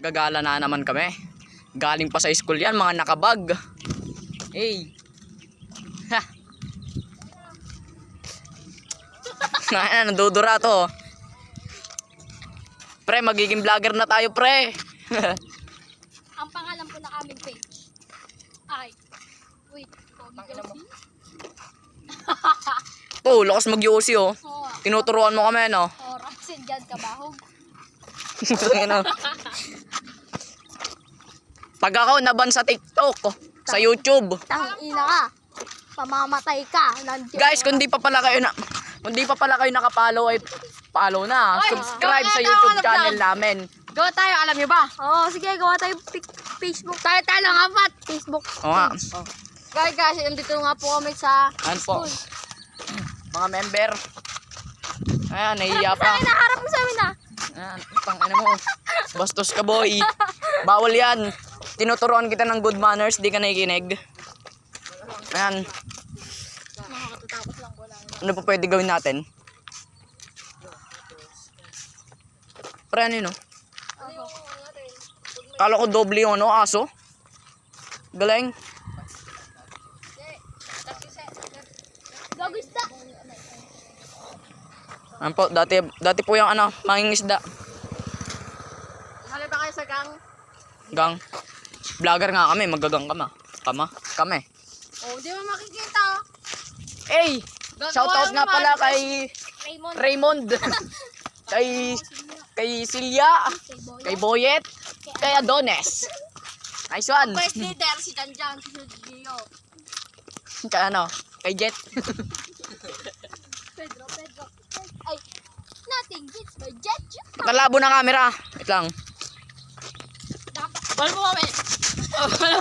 Gagala na naman kami. Galing pa sa school yan, mga nakabag. Hey. Ha. Nadudura to. Pre, magiging vlogger na tayo, pre. Ang pangalan po na aming page ay wait, Oh, lakas mag-UC oh. Tinuturuan mo kami, no? Rasin dyan kabahog. Pag ako naban sa TikTok, sa YouTube. Tangina ka. Pamamatay ka. Guys, kung di pa pala kayo nakapollow ay follow na. Subscribe sa YouTube channel namin. Gawa tayo, alam niyo ba? Oo, sige, gawa tayo Facebook. Tayo lang apat. Facebook. Oo nga. Guys, nandito nga po kami sa Ayan po. Mga member. Ayan, nahihiya pa. Harap mo sa amin ah. Ayan, tangina mo. Bastos ka, boy. Bawal yan. Tinuturuan kita ng good manners, di ka nakikinig. Ayan. Ano pa pwede gawin natin? Pre, ano yun, no? Kala ko doble yung ano, aso. Galing. Gagista. Ayan po, dati po yung ano, mangingisda. Hali ba kayo sa gang? Gang. Vlogger nga kami, magagang kami. Oh, di mo makikita. Hey! Shoutout nga pala kay Raymond. kay Silya. Kay Boyet. Kay Adones. Nice one. First leader si Danjan, si Gio. Kay ano? Kay Jet. Pedro. Ay, nothing beats my jet. Kalabo na camera. Wait lang. Wala mo kami. Wala